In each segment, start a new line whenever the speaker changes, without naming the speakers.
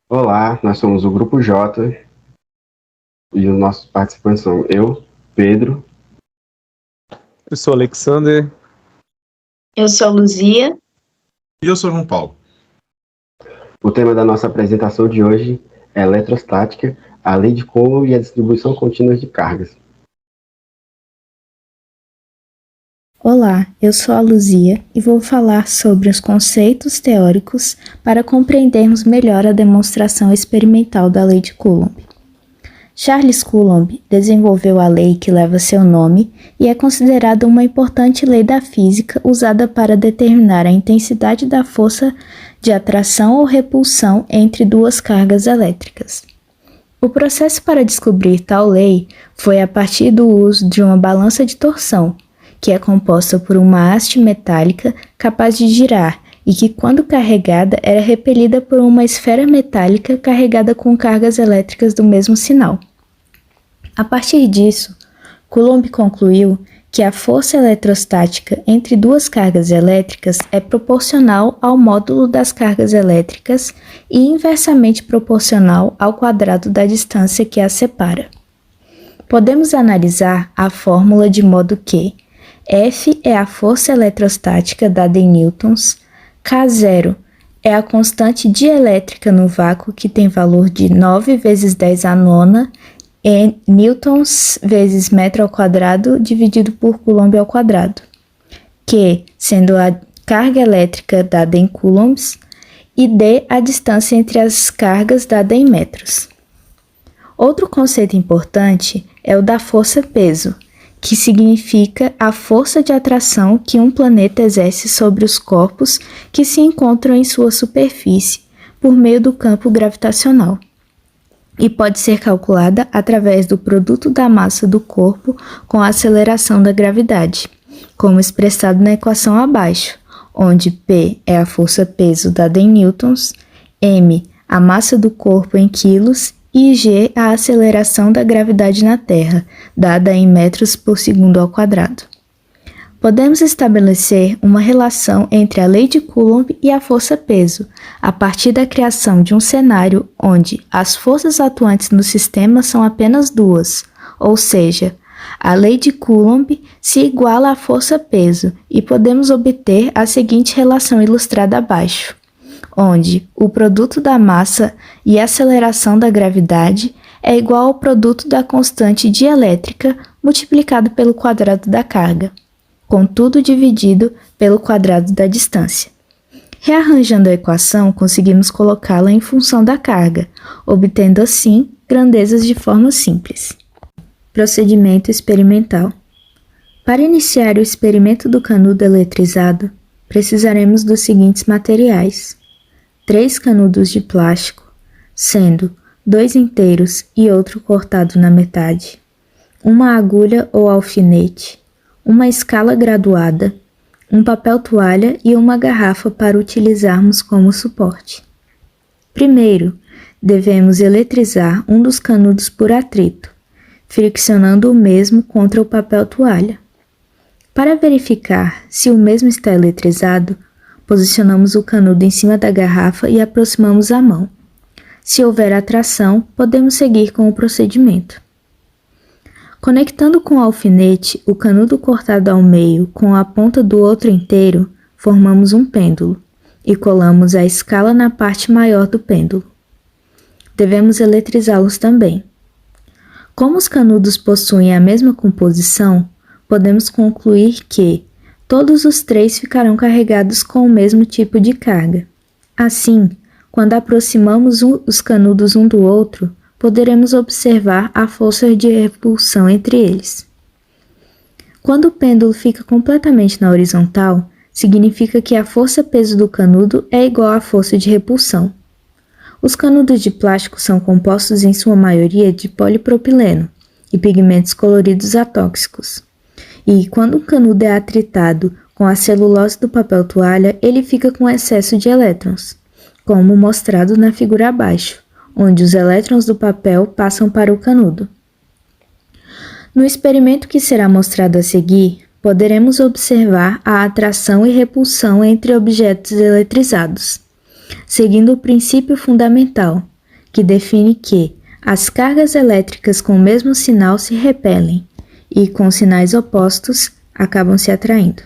Olá, nós somos o Grupo J e os nossos participantes são eu, Pedro.
Eu sou Alexander.
Eu sou Luzia.
E eu sou João Paulo.
O tema da nossa apresentação de hoje é eletrostática, a lei de Coulomb e a distribuição contínua de cargas.
Olá, eu sou a Luzia e vou falar sobre os conceitos teóricos para compreendermos melhor a demonstração experimental da lei de Coulomb. Charles Coulomb desenvolveu a lei que leva seu nome e é considerada uma importante lei da física usada para determinar a intensidade da força de atração ou repulsão entre duas cargas elétricas. O processo para descobrir tal lei foi a partir do uso de uma balança de torção, que é composta por uma haste metálica capaz de girar e que, quando carregada, era repelida por uma esfera metálica carregada com cargas elétricas do mesmo sinal. A partir disso, Coulomb concluiu que a força eletrostática entre duas cargas elétricas é proporcional ao módulo das cargas elétricas e inversamente proporcional ao quadrado da distância que as separa. Podemos analisar a fórmula de modo que F é a força eletrostática dada em newtons, K0 é a constante dielétrica no vácuo que tem valor de 9 vezes 10 a nona em newtons vezes metro ao quadrado dividido por coulomb ao quadrado, Q sendo a carga elétrica dada em coulombs e D a distância entre as cargas dada em metros. Outro conceito importante é o da força-peso, que significa a força de atração que um planeta exerce sobre os corpos que se encontram em sua superfície por meio do campo gravitacional, e pode ser calculada através do produto da massa do corpo com a aceleração da gravidade, como expressado na equação abaixo, onde P é a força-peso dada em newtons, m a massa do corpo em quilos e g a aceleração da gravidade na Terra, dada em metros por segundo ao quadrado. Podemos estabelecer uma relação entre a lei de Coulomb e a força-peso, a partir da criação de um cenário onde as forças atuantes no sistema são apenas duas, ou seja, a lei de Coulomb se iguala à força-peso e podemos obter a seguinte relação ilustrada abaixo, onde o produto da massa e a aceleração da gravidade é igual ao produto da constante dielétrica multiplicado pelo quadrado da carga, contudo dividido pelo quadrado da distância. Rearranjando a equação, conseguimos colocá-la em função da carga, obtendo assim grandezas de forma simples. Procedimento experimental. Para iniciar o experimento do canudo eletrizado, precisaremos dos seguintes materiais: 3 canudos de plástico, sendo 2 inteiros e outro cortado na metade, uma agulha ou alfinete, uma escala graduada, um papel toalha e uma garrafa para utilizarmos como suporte. Primeiro, devemos eletrizar um dos canudos por atrito, friccionando o mesmo contra o papel toalha. Para verificar se o mesmo está eletrizado, posicionamos o canudo em cima da garrafa e aproximamos a mão. Se houver atração, podemos seguir com o procedimento. Conectando com o alfinete o canudo cortado ao meio com a ponta do outro inteiro, formamos um pêndulo e colamos a escala na parte maior do pêndulo. Devemos eletrizá-los também. Como os canudos possuem a mesma composição, podemos concluir que todos os 3 ficarão carregados com o mesmo tipo de carga. Assim, quando aproximamos os canudos um do outro, poderemos observar a força de repulsão entre eles. Quando o pêndulo fica completamente na horizontal, significa que a força-peso do canudo é igual à força de repulsão. Os canudos de plástico são compostos em sua maioria de polipropileno e pigmentos coloridos atóxicos. E quando um canudo é atritado com a celulose do papel toalha, ele fica com excesso de elétrons, como mostrado na figura abaixo, onde os elétrons do papel passam para o canudo. No experimento que será mostrado a seguir, poderemos observar a atração e repulsão entre objetos eletrizados, seguindo o princípio fundamental, que define que as cargas elétricas com o mesmo sinal se repelem e, com sinais opostos, acabam se atraindo.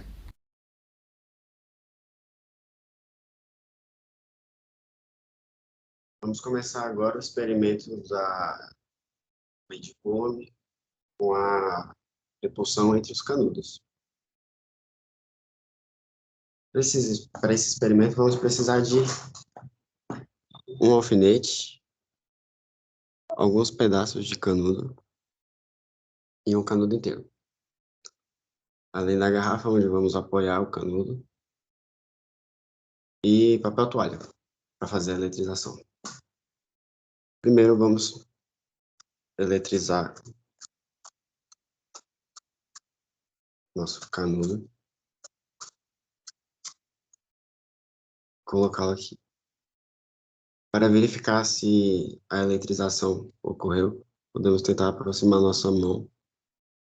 Vamos começar agora o experimento da lei de Coulomb com a repulsão entre os canudos. Para esse experimento, vamos precisar de um alfinete, alguns pedaços de canudo e um canudo inteiro. Além da garrafa onde vamos apoiar o canudo e papel toalha para fazer a eletrização. Primeiro vamos eletrizar nosso canudo, colocá-lo aqui. Para verificar se a eletrização ocorreu, podemos tentar aproximar nossa mão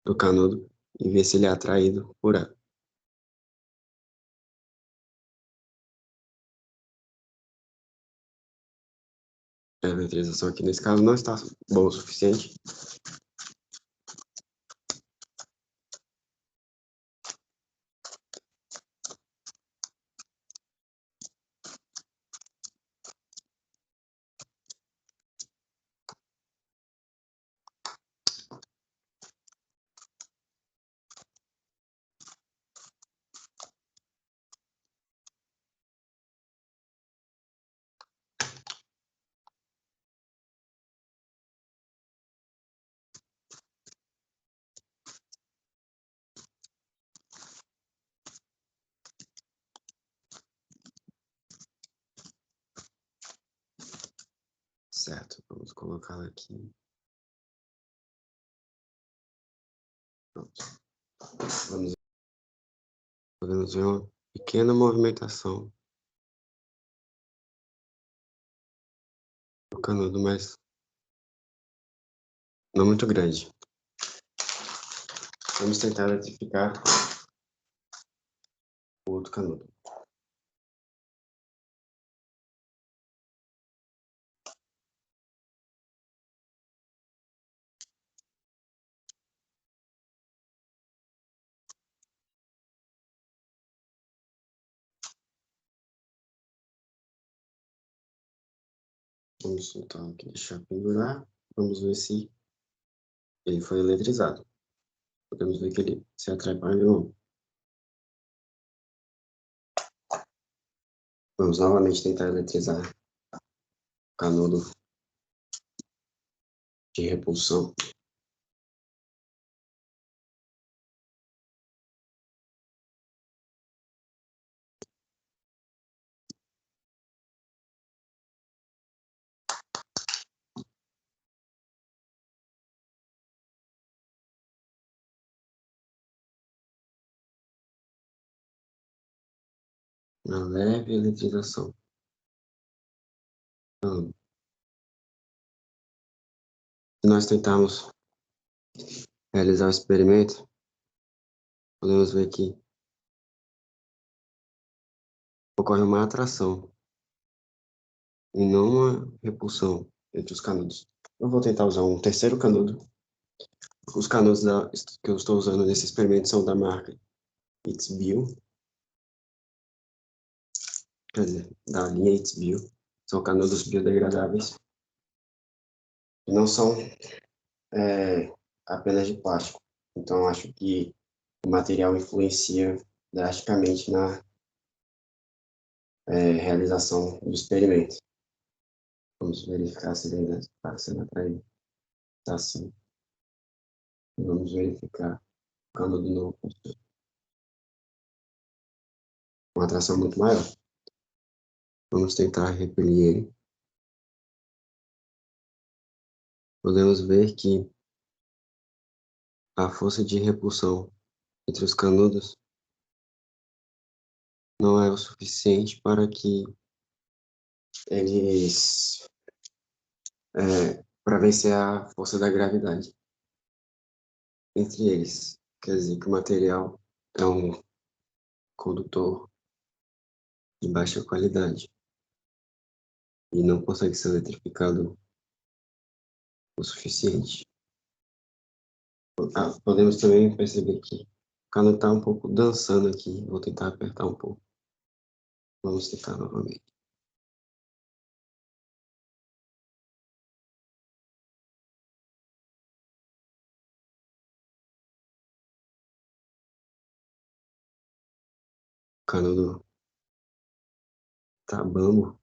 do canudo e ver se ele é atraído por ela. A eletrização aqui nesse caso não está boa o suficiente. Certo, vamos colocá-la aqui. Pronto. Podemos ver uma pequena movimentação do canudo, mas não muito grande. Vamos tentar eletrificar o outro canudo. Vamos soltar aqui, deixar pendurar. Vamos ver se ele foi eletrizado. Podemos ver que ele se atrai para a mão. Vamos novamente tentar eletrizar o canudo de repulsão. Uma leve eletrização. Então, se nós tentarmos realizar o experimento, podemos ver que ocorre uma atração e não uma repulsão entre os canudos. Eu vou tentar usar um terceiro canudo. Os canudos que eu estou usando nesse experimento são da marca It's Bio. Quer dizer, da linha It's Bio. São canudos biodegradáveis. Não são apenas de plástico. Então, acho que o material influencia drasticamente na realização do experimento. Vamos verificar se ele ainda está sendo atraído. Está sim. Vamos verificar o canudo novo. Uma atração muito maior. Vamos tentar repelir ele. Podemos ver que a força de repulsão entre os canudos não é o suficiente para que eles para vencer a força da gravidade entre eles. Quer dizer que o material é um condutor de baixa qualidade e não consegue ser eletrificado o suficiente. Podemos também perceber que o canudo está um pouco dançando aqui. Vou tentar apertar um pouco. Vamos tentar novamente. O canudo tá bambo.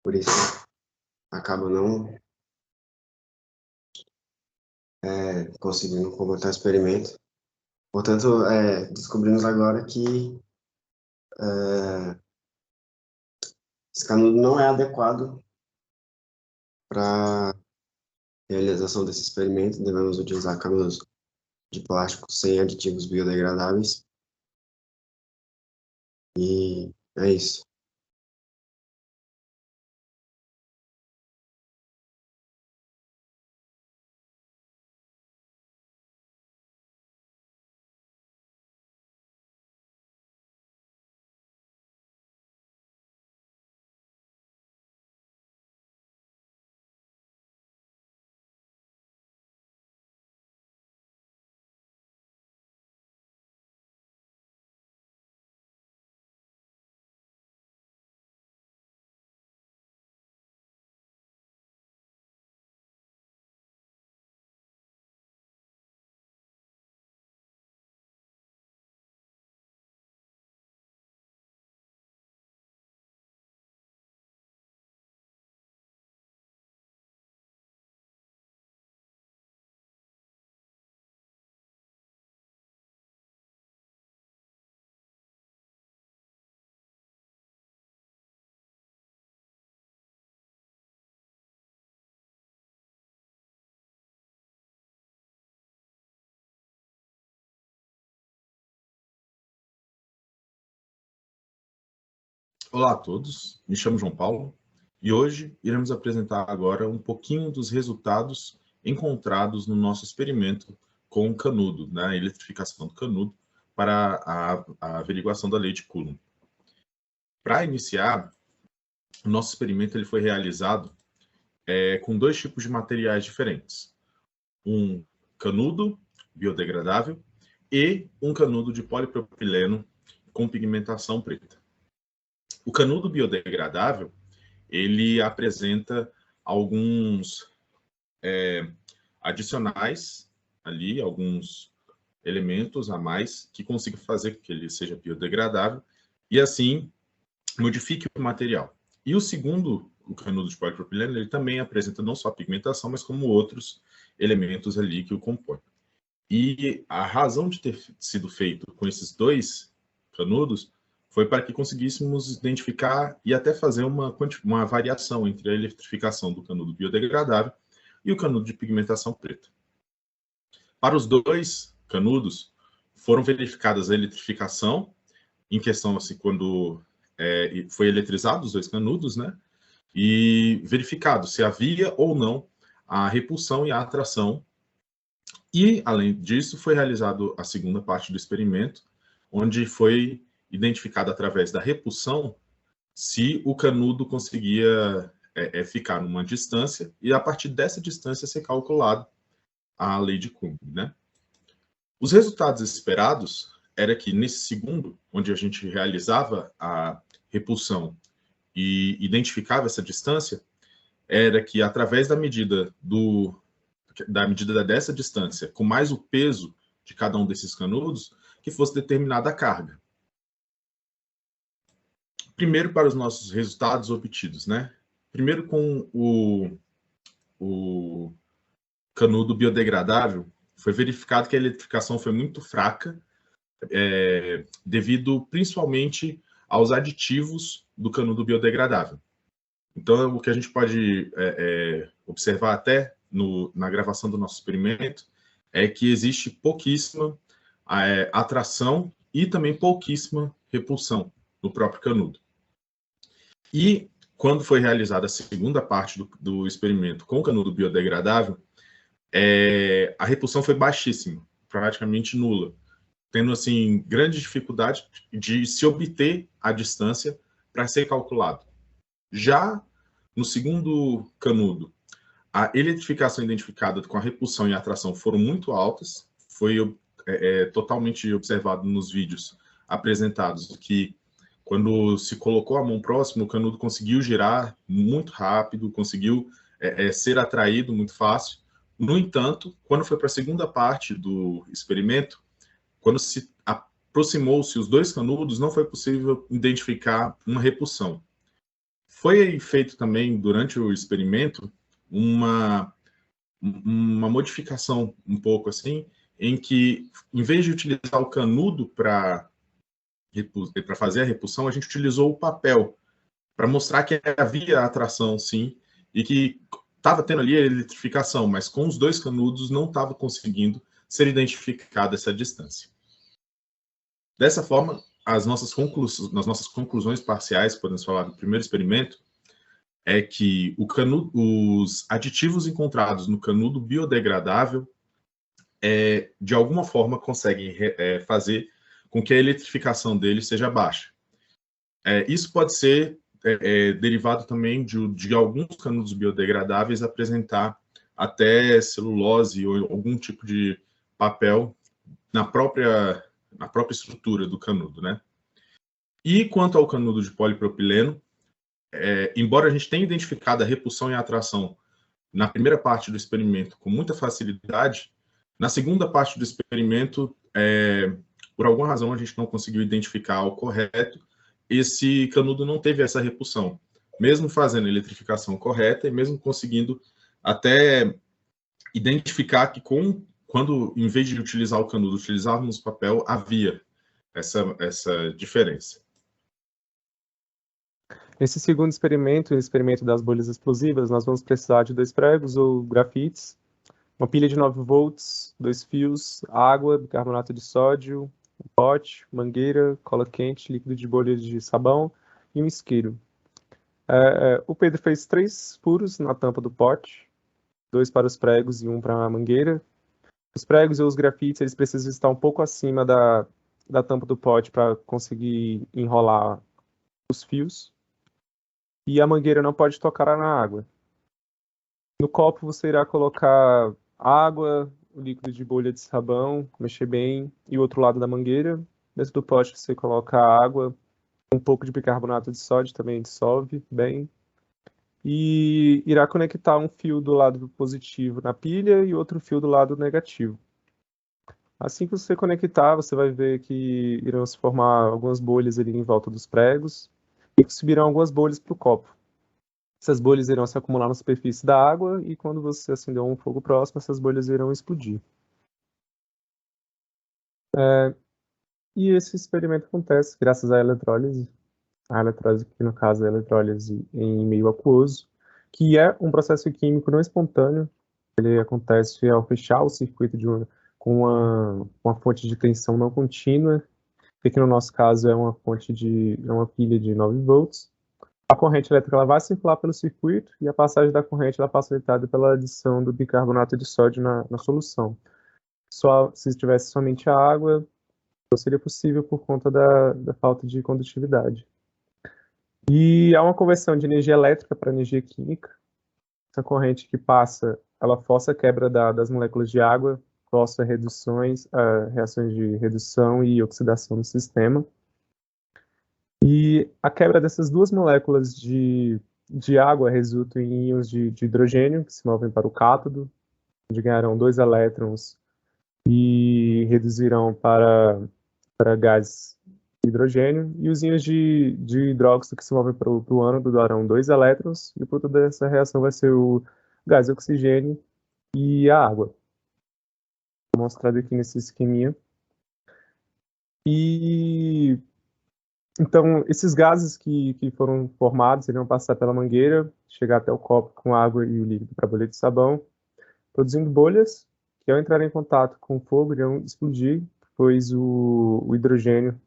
Por isso acaba não conseguindo completar o experimento. Portanto, descobrimos agora que esse canudo não é adequado para realização desse experimento. Devemos utilizar canudos de plástico sem aditivos biodegradáveis. E é isso.
Olá a todos, me chamo João Paulo e hoje iremos apresentar agora um pouquinho dos resultados encontrados no nosso experimento com o canudo, a eletrificação do canudo para a averiguação da lei de Coulomb. Para iniciar, o nosso experimento ele foi realizado com dois tipos de materiais diferentes. Um canudo biodegradável e um canudo de polipropileno com pigmentação preta. O canudo biodegradável, ele apresenta alguns adicionais ali, alguns elementos a mais que consigam fazer com que ele seja biodegradável e assim modifique o material. E o segundo, o canudo de polipropileno, ele também apresenta não só a pigmentação, mas como outros elementos ali que o compõem. E a razão de ter sido feito com esses dois canudos foi para que conseguíssemos identificar e até fazer uma variação entre a eletrificação do canudo biodegradável e o canudo de pigmentação preta. Para os dois canudos, foram verificadas a eletrificação, em questão assim, quando foi eletrizado os dois canudos, e verificado se havia ou não a repulsão e a atração. E, além disso, foi realizado a segunda parte do experimento, onde foi identificado através da repulsão se o canudo conseguia ficar numa distância e, a partir dessa distância, ser calculado a lei de Coulomb. Os resultados esperados era que, nesse segundo, onde a gente realizava a repulsão e identificava essa distância, era que, através da medida dessa distância, com mais o peso de cada um desses canudos, que fosse determinada a carga. Primeiro, para os nossos resultados obtidos, Primeiro, com o canudo biodegradável, foi verificado que a eletrificação foi muito fraca, devido principalmente aos aditivos do canudo biodegradável. Então, o que a gente pode observar até na gravação do nosso experimento é que existe pouquíssima atração e também pouquíssima repulsão no próprio canudo. E, quando foi realizada a segunda parte do experimento com o canudo biodegradável, a repulsão foi baixíssima, praticamente nula, tendo assim grande dificuldade de se obter a distância para ser calculado. Já no segundo canudo, A eletrificação identificada com a repulsão e a atração foram muito altas, foi totalmente observado nos vídeos apresentados que quando se colocou a mão próximo, o canudo conseguiu girar muito rápido, conseguiu ser atraído muito fácil. No entanto, quando foi para a segunda parte do experimento, quando se aproximou-se os dois canudos, não foi possível identificar uma repulsão. Foi feito também, durante o experimento, uma modificação um pouco assim, em que, em vez de utilizar o canudo para fazer a repulsão, a gente utilizou o papel para mostrar que havia atração, sim, e que estava tendo ali a eletrificação, mas com os dois canudos não estava conseguindo ser identificada essa distância. Dessa forma, nas nossas conclusões parciais, podemos falar do primeiro experimento, é que os aditivos encontrados no canudo biodegradável de alguma forma conseguem fazer com que a eletrificação dele seja baixa. Isso pode ser derivado também de alguns canudos biodegradáveis apresentar até celulose ou algum tipo de papel na própria estrutura do canudo, né? E quanto ao canudo de polipropileno, embora a gente tenha identificado a repulsão e a atração na primeira parte do experimento com muita facilidade, na segunda parte do experimento, por alguma razão, a gente não conseguiu identificar ao correto, esse canudo não teve essa repulsão, mesmo fazendo a eletrificação correta e mesmo conseguindo até identificar que quando, em vez de utilizar o canudo, utilizávamos papel, havia essa diferença.
Nesse segundo experimento, o experimento das bolhas explosivas, nós vamos precisar de 2 pregos ou grafites, uma pilha de 9 volts, 2 fios, água, bicarbonato de sódio, um pote, mangueira, cola quente, líquido de bolha de sabão e um isqueiro. O Pedro fez 3 furos na tampa do pote, 2 para os pregos e 1 para a mangueira. Os pregos ou os grafites, eles precisam estar um pouco acima da tampa do pote para conseguir enrolar os fios. E a mangueira não pode tocar na água. No copo você irá colocar água, o líquido de bolha de sabão, mexer bem, e o outro lado da mangueira. Dentro do pote você coloca água, um pouco de bicarbonato de sódio, também dissolve bem. E irá conectar um fio do lado positivo na pilha e outro fio do lado negativo. Assim que você conectar, você vai ver que irão se formar algumas bolhas ali em volta dos pregos e que subirão algumas bolhas para o copo. Essas bolhas irão se acumular na superfície da água e quando você acender um fogo próximo, essas bolhas irão explodir. E esse experimento acontece graças à eletrólise. A eletrólise, que no caso é a eletrólise em meio aquoso, que é um processo químico não espontâneo. Ele acontece ao fechar o circuito com uma fonte de tensão não contínua, que no nosso caso é uma pilha de 9 volts. A corrente elétrica ela vai circular pelo circuito e a passagem da corrente ela é facilitada pela adição do bicarbonato de sódio na solução. Se tivesse somente a água, não seria possível por conta da falta de condutividade. E há uma conversão de energia elétrica para energia química. Essa corrente que passa, ela força a quebra das moléculas de água, força reações de redução e oxidação no sistema. E a quebra dessas duas moléculas de água resulta em íons de hidrogênio, que se movem para o cátodo, onde ganharão 2 elétrons e reduzirão para gás hidrogênio, e os íons de hidróxido que se movem para o ânodo darão 2 elétrons, e o produto dessa reação vai ser o gás oxigênio e a água. Mostrado aqui nesse esqueminha. E então, esses gases que foram formados iriam passar pela mangueira, chegar até o copo com água e o líquido para a bolha de sabão, produzindo bolhas, que ao entrar em contato com o fogo iriam explodir, pois o hidrogênio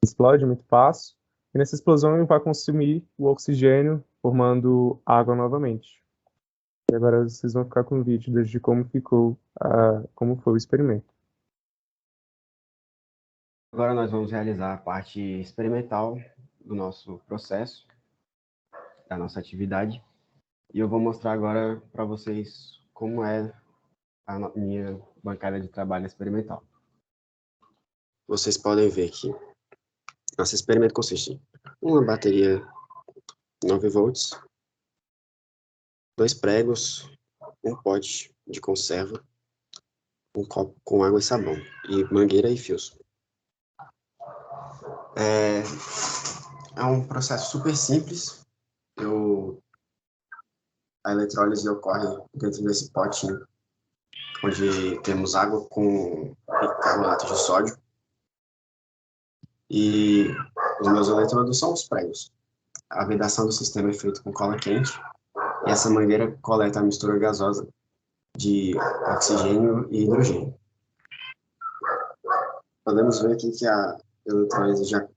explode muito fácil, e nessa explosão ele vai consumir o oxigênio, formando água novamente. E agora vocês vão ficar com o vídeo de como como foi o experimento.
Agora nós vamos realizar a parte experimental do nosso processo, da nossa atividade. E eu vou mostrar agora para vocês como é a minha bancada de trabalho experimental. Vocês podem ver que nosso experimento consiste em uma bateria 9 volts, 2 pregos, um pote de conserva, um copo com água e sabão, e mangueira e fios. É um processo super simples. A eletrólise ocorre dentro desse potinho, onde temos água com bicarbonato de sódio. E os meus eletrodos são os pregos. A vedação do sistema é feita com cola quente, e essa mangueira coleta a mistura gasosa de oxigênio e hidrogênio. Podemos ver aqui que a eletrólise já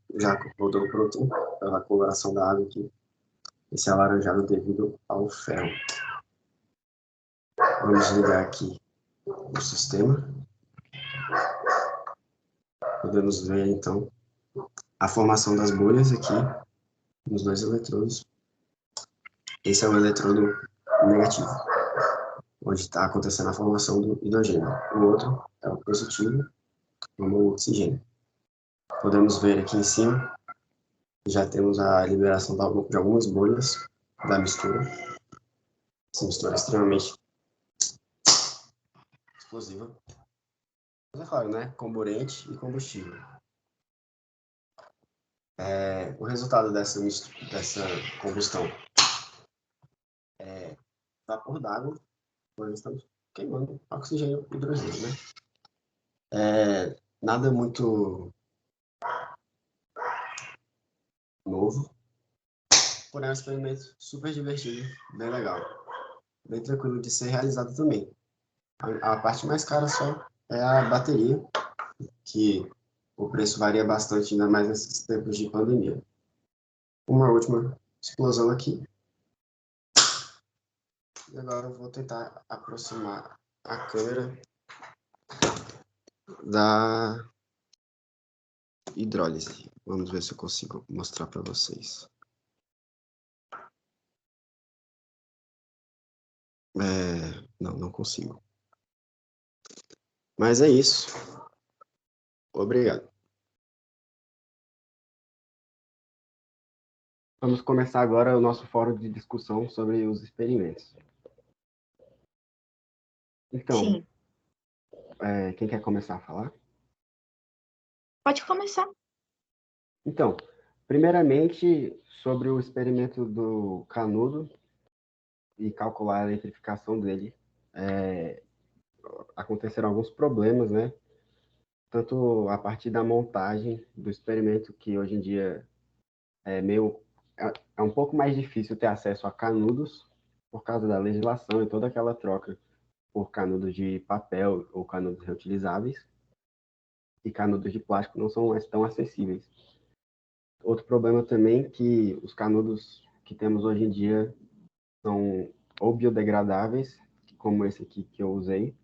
rodou pronto pela coloração da água aqui, esse alaranjado devido ao ferro. Vamos ligar aqui o sistema. Podemos ver, então, a formação das bolhas aqui, nos 2 eletrodos. Esse é o eletrodo negativo, onde está acontecendo a formação do hidrogênio. O outro é o positivo, como o oxigênio. Podemos ver aqui em cima, já temos a liberação de algumas bolhas da mistura. Essa mistura é extremamente explosiva. Mas é claro, né? Comburente e combustível. O resultado dessa combustão é vapor d'água, nós estamos queimando oxigênio e hidrogênio, né? Nada muito novo, porém é um experimento super divertido, bem legal, bem tranquilo de ser realizado também. A parte mais cara só é a bateria, que o preço varia bastante, ainda mais nesses tempos de pandemia. Uma última explosão aqui. E agora eu vou tentar aproximar a câmera da hidrólise. Vamos ver se eu consigo mostrar para vocês. Não consigo. Mas é isso. Obrigado. Vamos começar agora o nosso fórum de discussão sobre os experimentos. Então,
Sim.
Quem quer começar a falar?
Pode começar.
Então, primeiramente, sobre o experimento do canudo e calcular a eletrificação dele, aconteceram alguns problemas, né? Tanto a partir da montagem do experimento, que hoje em dia é um pouco mais difícil ter acesso a canudos por causa da legislação e toda aquela troca por canudos de papel ou canudos reutilizáveis, e canudos de plástico não são mais tão acessíveis. Outro problema também é que os canudos que temos hoje em dia são ou biodegradáveis, como esse aqui que eu usei,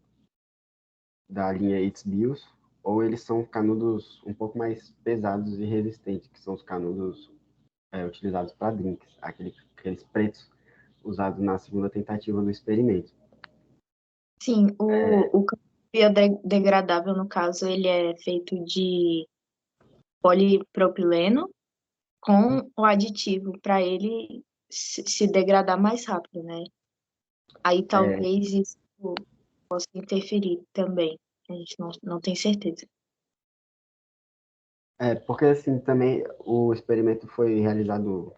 da linha It's Bios, ou eles são canudos um pouco mais pesados e resistentes, que são os canudos utilizados para drinks, aqueles pretos usados na segunda tentativa do experimento.
Sim, o biodegradável, no caso, ele é feito de polipropileno com o aditivo para ele se degradar mais rápido, né? Aí talvez isso possa interferir também. A gente não tem certeza.
Porque assim, também o experimento foi realizado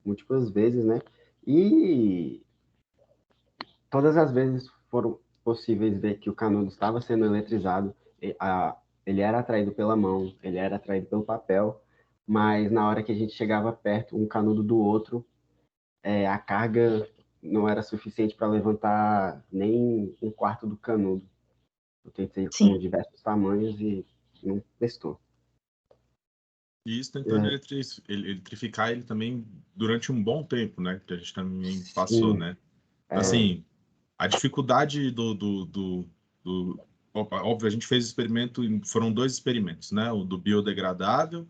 múltiplas vezes, né? E todas as vezes foram possíveis ver que o canudo estava sendo eletrizado, ele era atraído pela mão, ele era atraído pelo papel, mas na hora que a gente chegava perto, um canudo do outro, a carga não era suficiente para levantar nem um quarto do canudo. Eu tentei com diversos tamanhos e não prestou.
E isso tentando eletrificar ele também durante um bom tempo, né? Que a gente também passou,
Sim.
né? Assim, a dificuldade óbvio, a gente fez experimento, foram 2 experimentos, né? O do biodegradável,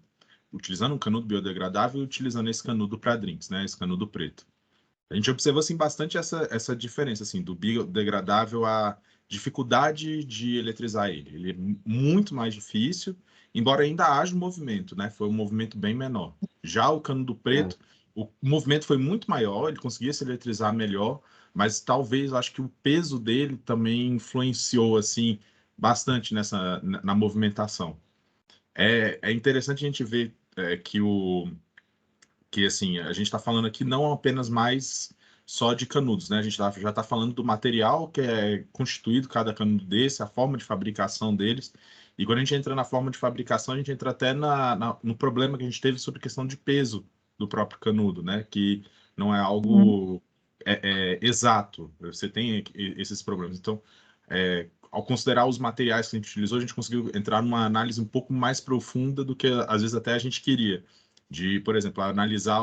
utilizando um canudo biodegradável e utilizando esse canudo para drinks, né? Esse canudo preto. A gente observou assim, bastante essa diferença assim, do biodegradável à dificuldade de eletrizar ele. Ele é muito mais difícil, embora ainda haja um movimento, né? Foi um movimento bem menor. Já o canudo preto, o movimento foi muito maior, ele conseguia se eletrizar melhor, mas talvez, acho que o peso dele também influenciou assim bastante na movimentação. É interessante a gente ver que assim, a gente está falando aqui não apenas mais só de canudos, né? A gente já está falando do material que é constituído cada canudo desse, a forma de fabricação deles. E quando a gente entra na forma de fabricação, a gente entra até no problema que a gente teve sobre questão de peso do próprio canudo, né? Que não é algo exato. Você tem esses problemas. Então, ao considerar os materiais que a gente utilizou, a gente conseguiu entrar numa análise um pouco mais profunda do que às vezes até a gente queria de, por exemplo, analisar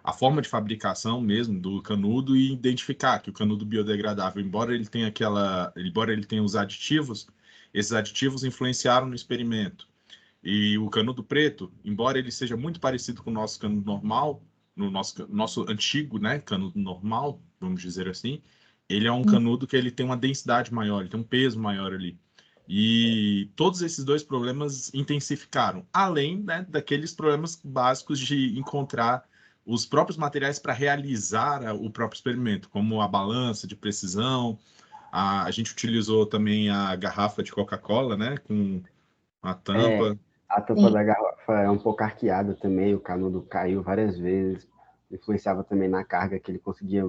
a forma de fabricação mesmo do canudo e identificar que o canudo biodegradável, embora ele tenha os aditivos, esses aditivos influenciaram no experimento. E o canudo preto, embora ele seja muito parecido com o nosso canudo normal, no nosso antigo, né, canudo normal, vamos dizer assim, ele é um canudo que ele tem uma densidade maior, ele tem um peso maior ali. E todos esses dois problemas intensificaram, além, né, daqueles problemas básicos de encontrar os próprios materiais para realizar o próprio experimento, como a balança de precisão. A gente utilizou também a garrafa de Coca-Cola, né, com a tampa.
A tampa da garrafa é um pouco arqueada também, o canudo caiu várias vezes, influenciava também na carga que ele conseguia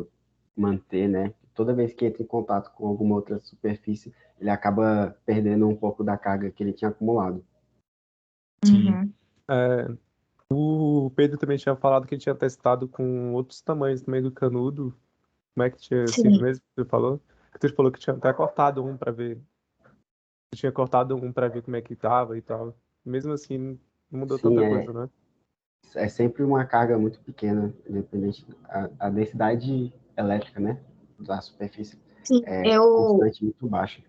manter, né? Toda vez que entra em contato com alguma outra superfície, ele acaba perdendo um pouco da carga que ele tinha acumulado.
Sim.
O Pedro também tinha falado que ele tinha testado com outros tamanhos também do canudo. Como é que tinha sido
Sim.
mesmo que você falou? Que você falou que tinha até cortado um para ver. Você tinha cortado um para ver como é que tava e tal. Mesmo assim, não mudou
Sim,
tanta coisa, né?
é sempre uma carga muito pequena, independente a densidade elétrica, né, da superfície
Sim,
é constante, muito baixa.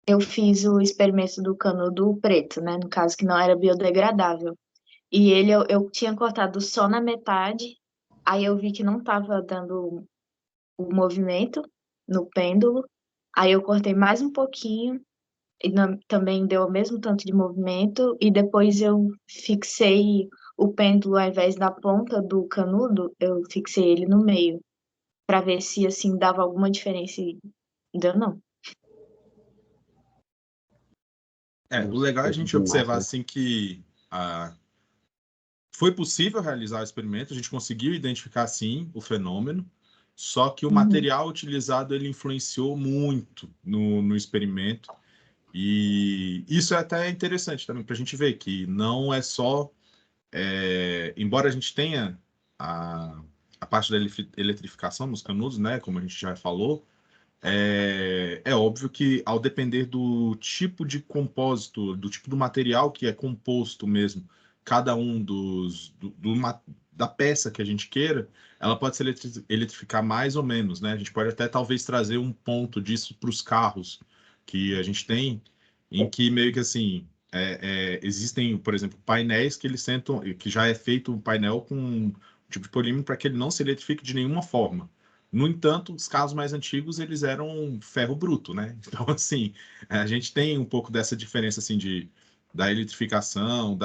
eu fiz o experimento do canudo preto, né? No caso, que não era biodegradável. E ele eu tinha cortado só na metade, aí eu vi que não estava dando o movimento no pêndulo, aí eu cortei mais um pouquinho, e também deu o mesmo tanto de movimento, e depois eu fixei o pêndulo, ao invés da ponta do canudo, eu fixei ele no meio, para ver se assim dava alguma diferença. E deu não.
O legal é a gente observar assim que foi possível realizar o experimento, a gente conseguiu identificar sim o fenômeno, só que o material utilizado ele influenciou muito no experimento. E isso é até interessante também para a gente ver que não é só, embora a gente tenha a parte da eletrificação nos canudos, né, como a gente já falou, é óbvio que ao depender do tipo de compósito, do tipo do material que é composto mesmo, cada um da peça que a gente queira, ela pode se eletrificar mais ou menos, né? A gente pode até talvez trazer um ponto disso para os carros que a gente tem, em que meio que assim existem, por exemplo, painéis que eles sentam, que já é feito um painel com um tipo de polímero para que ele não se eletrifique de nenhuma forma. No entanto, os carros mais antigos, eles eram ferro bruto, né? Então, assim, a gente tem um pouco dessa diferença, assim, da eletrificação,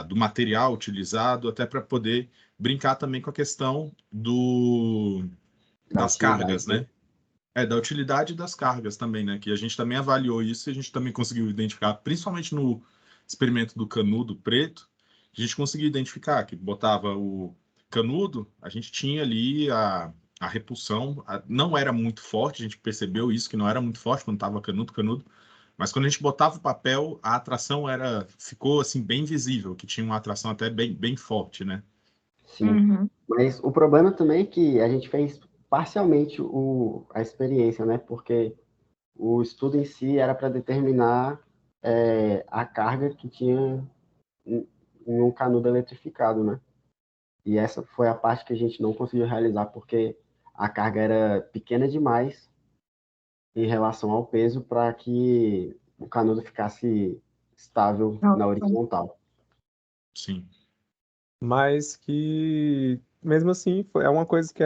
do material utilizado, até para poder brincar também com a questão das cargas, né? Da utilidade das cargas também, né? Que a gente também avaliou isso e a gente também conseguiu identificar, principalmente no experimento do canudo preto, a gente conseguiu identificar que botava o canudo, a gente tinha ali a repulsão, não era muito forte, a gente percebeu isso, que não era muito forte quando estava canudo, mas quando a gente botava o papel, a atração ficou assim bem visível, que tinha uma atração até bem forte, né?
Sim, mas o problema também é que a gente fez parcialmente a experiência, né? Porque o estudo em si era para determinar a carga que tinha em um canudo eletrificado, né? E essa foi a parte que a gente não conseguiu realizar porque a carga era pequena demais em relação ao peso para que o canudo ficasse estável na
Nossa.
horizontal.
Sim.
Mas que mesmo assim, é uma coisa que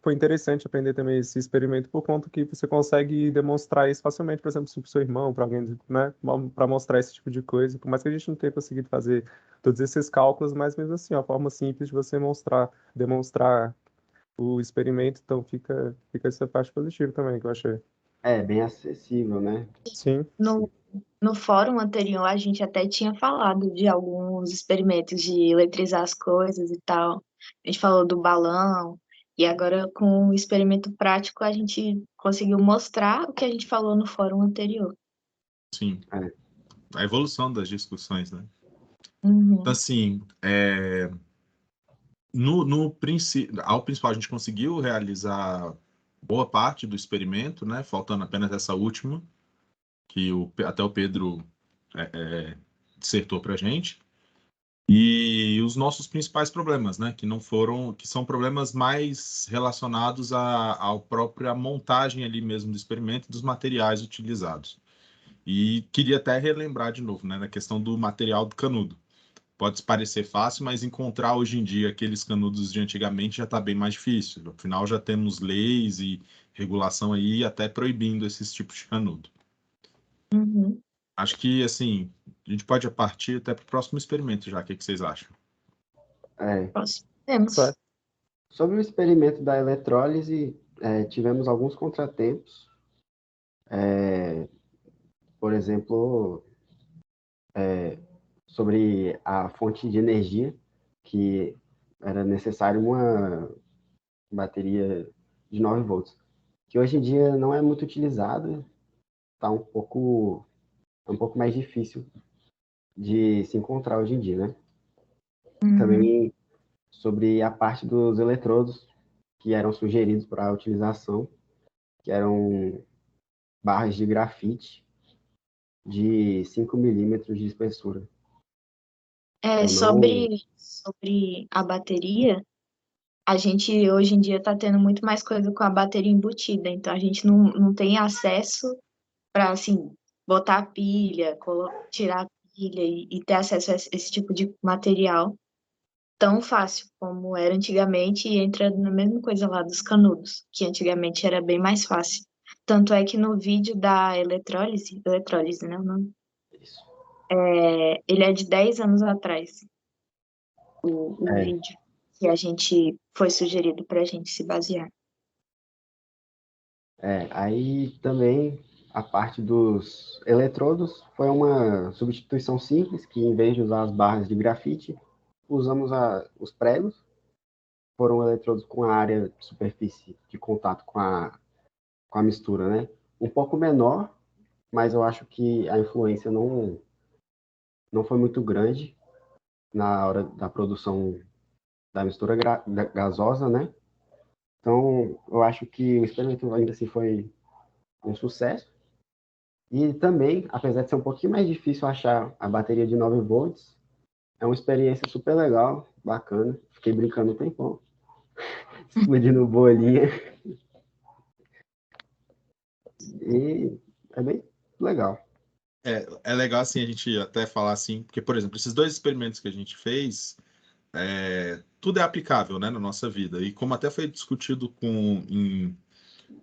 foi interessante aprender também esse experimento por conta que você consegue demonstrar isso facilmente, por exemplo, para o seu irmão, para alguém, né, para mostrar esse tipo de coisa. Por mais que a gente não tenha conseguido fazer todos esses cálculos, mas mesmo assim, é uma forma simples de você demonstrar o experimento, então fica essa parte positiva também, que eu achei.
É bem acessível, né?
Sim,
No fórum anterior, a gente até tinha falado de alguns experimentos de eletrizar as coisas e tal. A gente falou do balão, e agora com o experimento prático, a gente conseguiu mostrar o que a gente falou no fórum anterior.
Sim.
É.
A evolução das discussões, né?
Uhum.
Então, assim, ao principal, a gente conseguiu realizar boa parte do experimento, né? Faltando apenas essa última, que até o Pedro dissertou para a gente. E os nossos principais problemas, né? Que são problemas mais relacionados à própria montagem ali mesmo do experimento e dos materiais utilizados. E queria até relembrar de novo, né? Na questão do material do canudo. Pode parecer fácil, mas encontrar hoje em dia aqueles canudos de antigamente já está bem mais difícil. Afinal, já temos leis e regulação aí até proibindo esses tipos de canudo.
Uhum.
Acho que, assim, a gente pode partir até para o próximo experimento já. O que vocês acham?
Temos.
certo.
Sobre o experimento da eletrólise, tivemos alguns contratempos. Por exemplo, sobre a fonte de energia, que era necessário uma bateria de 9 volts, que hoje em dia não é muito utilizada, está um pouco mais difícil de se encontrar hoje em dia, né?
Uhum.
Também sobre a parte dos eletrodos que eram sugeridos para a utilização, que eram barras de grafite de 5 milímetros de espessura. Eu
Sobre a bateria, a gente hoje em dia está tendo muito mais coisa com a bateria embutida, então a gente não tem acesso para, assim, botar a pilha, tirar a pilha e ter acesso a esse tipo de material tão fácil como era antigamente, e entra na mesma coisa lá dos canudos, que antigamente era bem mais fácil. Tanto é que no vídeo da eletrólise, né, o nome?
Isso.
Ele é de 10 anos atrás, o vídeo, que a gente foi sugerido para a gente se basear.
Aí também a parte dos eletrodos foi uma substituição simples, que em vez de usar as barras de grafite, usamos os pregos. Foram eletrodos com a área de superfície de contato com a mistura, né? Um pouco menor, mas eu acho que a influência não foi muito grande na hora da produção da mistura gasosa, né? Então, eu acho que o experimento ainda assim foi um sucesso. E também, apesar de ser um pouquinho mais difícil achar a bateria de 9 volts, é uma experiência super legal, bacana. Fiquei brincando um tempão, explodindo bolinha. E é bem legal.
É legal, assim, a gente até falar assim, porque, por exemplo, esses dois experimentos que a gente fez, tudo é aplicável, né, na nossa vida. E como até foi discutido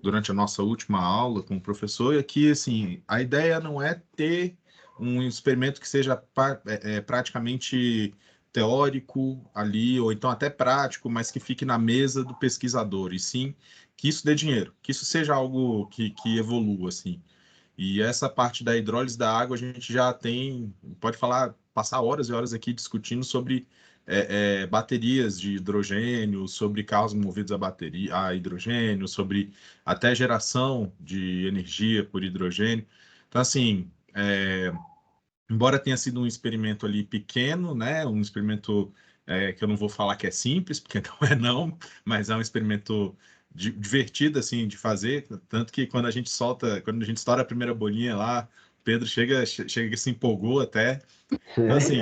durante a nossa última aula com o professor, é que, assim, a ideia não é ter um experimento que seja praticamente teórico ali, ou então até prático, mas que fique na mesa do pesquisador, e sim que isso dê dinheiro, que isso seja algo que evolua, assim. E essa parte da hidrólise da água, a gente já pode passar horas e horas aqui discutindo sobre baterias de hidrogênio, sobre carros movidos a hidrogênio, sobre até geração de energia por hidrogênio. Então, assim, embora tenha sido um experimento ali pequeno, né, um experimento que eu não vou falar que é simples, porque não, mas é um experimento divertido assim de fazer, tanto que quando a gente estoura a primeira bolinha lá, Pedro chega que se empolgou até. Então, assim,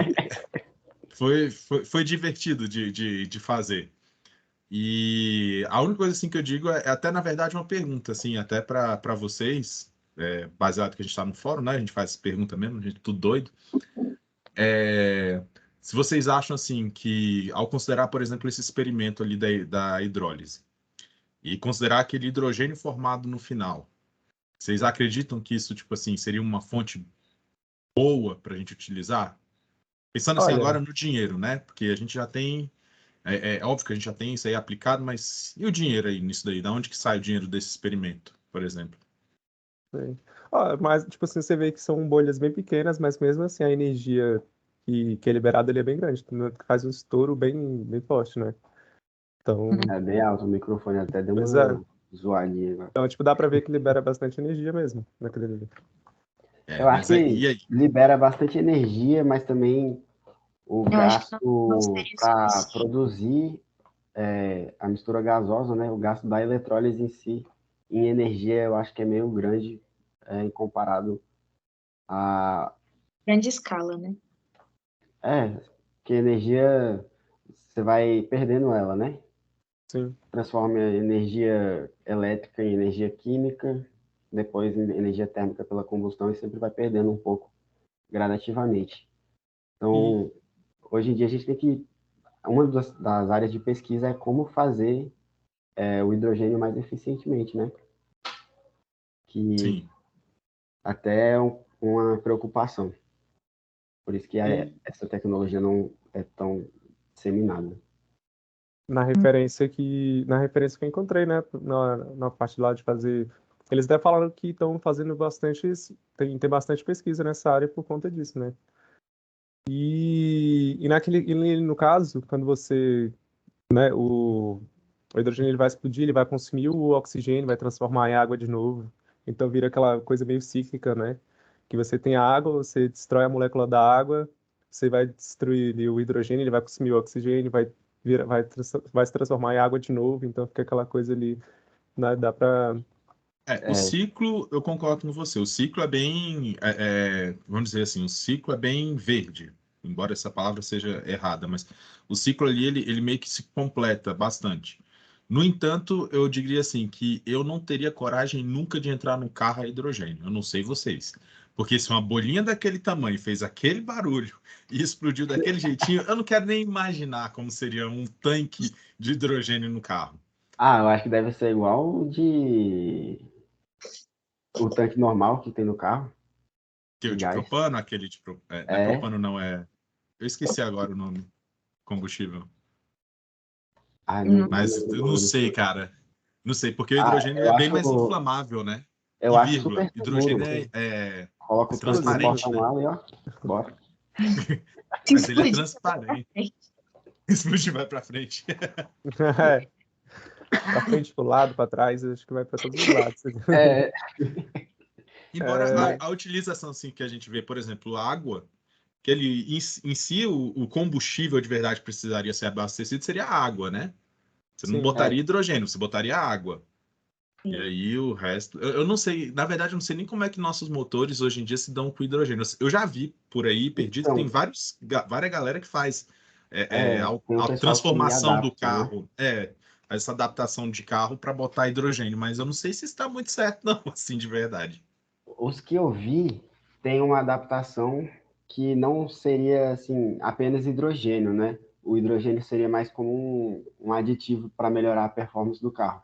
foi divertido de fazer. E a única coisa assim que eu digo é até na verdade uma pergunta assim, até para vocês, baseado que a gente está no fórum, né? A gente faz pergunta mesmo, a gente é tudo doido. Se vocês acham assim que, ao considerar, por exemplo, esse experimento ali da hidrólise, e considerar aquele hidrogênio formado no final, vocês acreditam que isso, tipo assim, seria uma fonte boa para a gente utilizar? Pensando assim
Olha,
agora no dinheiro, né? Porque a gente já tem, é óbvio que a gente já tem isso aí aplicado, mas e o dinheiro aí nisso daí? Da onde que sai o dinheiro desse experimento, por exemplo?
sim. Mas, tipo assim, você vê que são bolhas bem pequenas, mas mesmo assim a energia que é liberada ali é bem grande, né? Faz um estouro bem forte, né? Então,
É bem alto, o microfone até deu
pois é.
uma zoadinha agora.
Então, tipo, dá pra ver que libera bastante energia mesmo naquele ali.
Eu acho
Mas
que
e aí?
libera bastante energia, mas também o
Eu acho que não
gasto
seria
para
suficiente.
produzir a mistura gasosa, né? O gasto da eletrólise em si, em energia, eu acho que é meio grande em comparado a.
Grande escala, né?
Que energia você vai perdendo ela, né?
Sim.
Transforma a energia elétrica em energia química, depois em energia térmica pela combustão e sempre vai perdendo um pouco gradativamente.
E,
Então, hoje em dia a gente tem que. Uma das áreas de pesquisa é como fazer o hidrogênio mais eficientemente, né? Que
sim.
até é uma preocupação. Por isso que
E
essa tecnologia não é tão disseminada.
na referência que eu encontrei, né, na parte lá de fazer, eles até falaram que estão fazendo bastante, tem bastante pesquisa nessa área por conta disso, né? E no caso, quando você, né, o hidrogênio ele vai explodir, ele vai consumir o oxigênio, vai transformar em água de novo. Então vira aquela coisa meio cíclica, né? Que você tem a água, você destrói a molécula da água, você vai destruir ali o hidrogênio, ele vai consumir o oxigênio, vai se transformar em água de novo. Então fica aquela coisa ali, né? Dá pra.
O ciclo, eu concordo com você. O ciclo é bem, vamos dizer assim, o ciclo é bem verde, embora essa palavra seja errada, mas o ciclo ali, ele meio que se completa bastante. No entanto, eu diria assim, que eu não teria coragem nunca de entrar num carro a hidrogênio. Eu não sei vocês. Porque se uma bolinha daquele tamanho fez aquele barulho e explodiu daquele jeitinho, eu não quero nem imaginar como seria um tanque de hidrogênio no carro.
Eu acho que deve ser igual o tanque normal que tem no carro,
Que
de
o de
gás.
propano, aquele de não é
É.
propano, não é. Eu esqueci agora o nome. Combustível.
Não, não
Mas
lembro o
eu não
nome
sei,
desse.
cara. Não sei, porque o hidrogênio ele
Eu
é bem
acho,
mais inflamável, né?
eu
E
axe
vírgula,
super seguro.
hidrogênio
Você
é
coloca o tanque no
transparente, né?
porta-malas e ó, bora.
Se
Mas ele é
explodir,
transparente. Explodir vai para frente.
É, pra frente, pro lado, pra trás, acho que vai pra todos os lados.
É,
Embora
É,
a utilização assim que a gente vê, por exemplo, a água, que ele em si o combustível de verdade precisaria ser abastecido seria a água, né? Você não
sim.
botaria hidrogênio, você botaria água. E
sim.
aí o resto. Eu não sei, na verdade, eu não sei nem como é que nossos motores hoje em dia se dão com hidrogênio. Eu já vi por aí, perdido, que tem
então,
várias galera que faz
tem um
a
pessoal que
transformação do
adapta, né?
carro, essa adaptação de carro para botar hidrogênio, mas eu não sei se está muito certo, não, assim, de verdade.
Os que eu vi tem uma adaptação que não seria assim apenas hidrogênio, né? O hidrogênio seria mais como um aditivo para melhorar a performance do carro.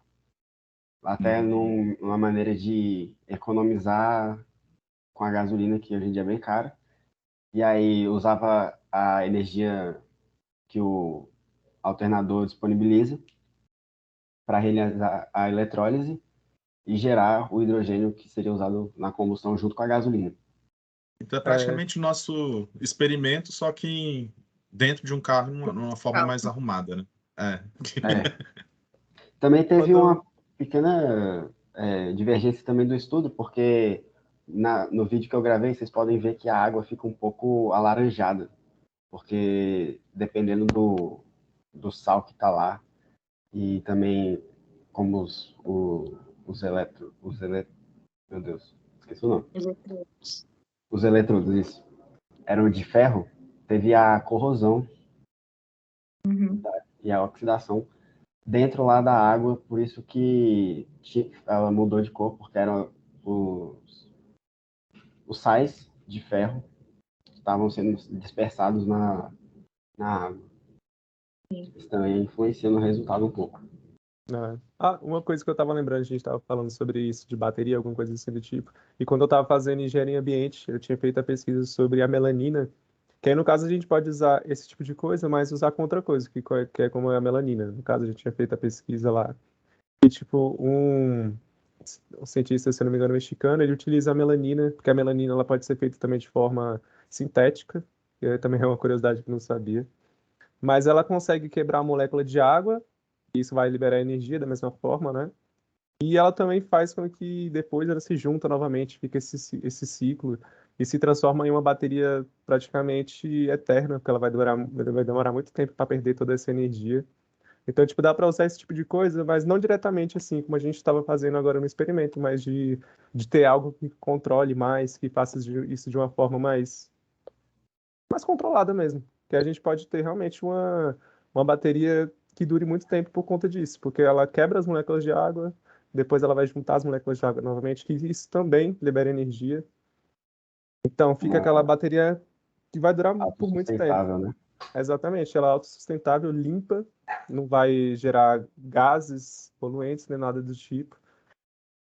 Até
Hum,
numa maneira de economizar com a gasolina, que hoje em dia é bem cara. E aí usava a energia que o alternador disponibiliza para realizar a eletrólise e gerar o hidrogênio que seria usado na combustão junto com a gasolina.
então é
É,
praticamente o nosso experimento, só que dentro de um carro, numa forma
Calma.
mais arrumada, né? É.
É. Também teve
quando.
uma pequena divergência também do estudo, porque no vídeo que eu gravei, vocês podem ver que a água fica um pouco alaranjada, porque dependendo do sal que está lá, e também como meu Deus, esqueci o nome.
Eletrodos.
Os eletrodos, isso, eram de ferro, teve a corrosão
Uhum.
e a oxidação dentro lá da água, por isso que ela mudou de cor, porque eram os sais de ferro que estavam sendo dispersados na água. Isso também influencia no resultado um pouco.
Uma coisa que eu estava lembrando, a gente estava falando sobre isso, de bateria, alguma coisa assim do tipo. E quando eu estava fazendo engenharia ambiente, eu tinha feito a pesquisa sobre a melanina, que aí no caso a gente pode usar esse tipo de coisa, mas usar com outra coisa, que é como a melanina. No caso, a gente tinha feito a pesquisa lá. E tipo, um cientista, se eu não me engano, mexicano, ele utiliza a melanina, porque a melanina ela pode ser feita também de forma sintética, que também é uma curiosidade que eu não sabia. Mas ela consegue quebrar a molécula de água, e isso vai liberar energia da mesma forma, né? E ela também faz com que depois ela se junta novamente, fica esse ciclo e se transforma em uma bateria praticamente eterna, porque ela vai demorar muito tempo para perder toda essa energia. Então, tipo, dá para usar esse tipo de coisa, mas não diretamente assim, como a gente estava fazendo agora no experimento, mas de ter algo que controle mais, que faça isso de uma forma mais controlada mesmo. Que a gente pode ter realmente uma bateria que dure muito tempo por conta disso, porque ela quebra as moléculas de água, depois ela vai juntar as moléculas de água novamente, que isso também libera energia. Então fica aquela bateria que vai durar por muito tempo.
Autossustentável, né?
Exatamente, ela é autossustentável, limpa, não vai gerar gases poluentes nem nada do tipo.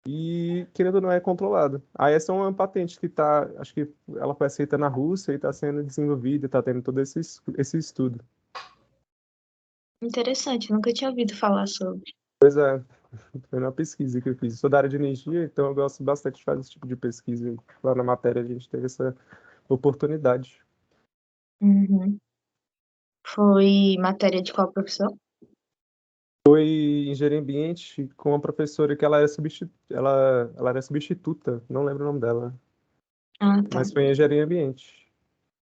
E, querendo ou não, é controlado. Aí essa é uma patente que está, acho que ela foi aceita na Rússia e está sendo desenvolvida, está tendo todo esse estudo.
Interessante, nunca tinha ouvido falar sobre.
Pois é, foi uma pesquisa que eu fiz. Eu sou da área de energia, então eu gosto bastante de fazer esse tipo de pesquisa. Lá na matéria a gente teve essa oportunidade.
Uhum. Foi matéria de qual professor?
Foi engenharia ambiente com uma professora que ela era substituta, não lembro o nome dela,
Ah, tá.
mas foi em engenharia ambiente.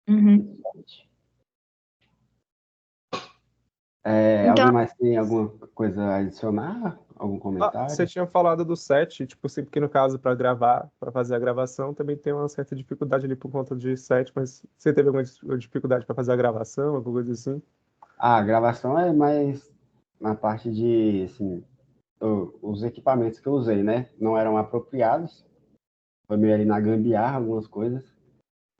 Uhum. Então,
Alguém mais tem alguma coisa a adicionar? Algum
Você
comentário?
tinha falado do set, tipo, assim, porque no caso, para gravar, para fazer a gravação, também tem uma certa dificuldade ali por conta de set, mas você teve alguma dificuldade para fazer a gravação, alguma coisa assim?
A gravação é mais na parte de, assim, os equipamentos que eu usei, né? Não eram apropriados. Foi meio ali na gambiarra, algumas coisas.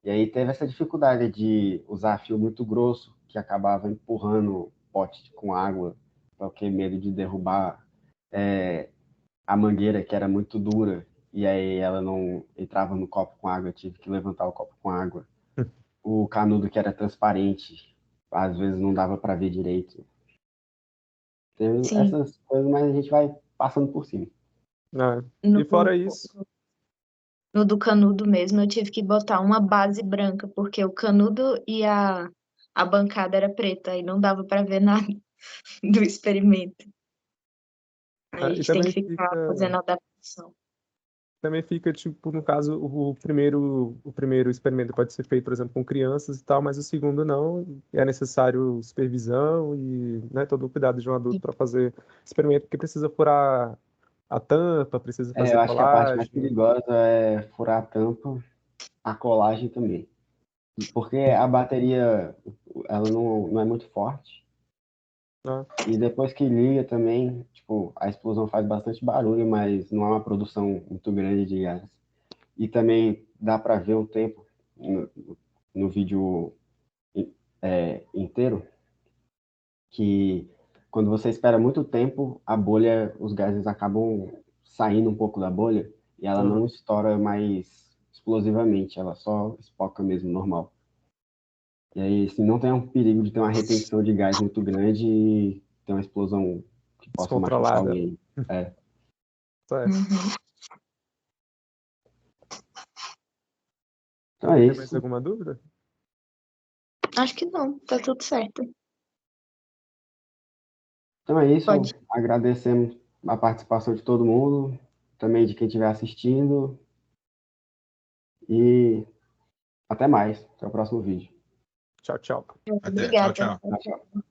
E aí teve essa dificuldade de usar fio muito grosso, que acabava empurrando pote com água, porque medo de derrubar a mangueira, que era muito dura, e aí ela não entrava no copo com água, eu tive que levantar o copo com água. O canudo que era transparente, às vezes não dava para ver direito. Tem
sim,
essas coisas, mas a gente vai passando por cima.
Ah,
no,
e fora isso,
no do canudo mesmo, eu tive que botar uma base branca, porque o canudo e a bancada era preta, e não dava para ver nada do experimento. A
e
gente tem que ficar fazendo adaptação.
também fica, tipo, no caso, o primeiro experimento pode ser feito, por exemplo, com crianças e tal, mas o segundo não, é necessário supervisão e, né, todo o cuidado de um adulto para fazer experimento, porque precisa furar a tampa, precisa fazer
Eu acho que a parte mais
colagem.
perigosa é furar a tampa, a colagem também. Porque a bateria, ela não é muito forte.
Né?
E depois que liga também, tipo, a explosão faz bastante barulho, mas não é uma produção muito grande de gás. E também dá para ver o tempo no vídeo inteiro, que quando você espera muito tempo, a bolha, os gases acabam saindo um pouco da bolha e ela não
Uhum.
estoura mais explosivamente, ela só espoca mesmo, normal. E aí, assim, não tem um perigo de ter uma retenção de gás muito grande e ter uma explosão que possa machucar
Descontrolada.
alguém. É.
Certo.
Uhum.
Então é
Tem mais
isso.
alguma dúvida?
Acho que não, tá tudo certo.
Então é isso.
Pode.
Agradecemos a participação de todo mundo, também de quem estiver assistindo. E até mais. Até o próximo vídeo.
Tchau, tchau.
Até. Tchau,
Obrigada.
tchau.
Tchau, tchau.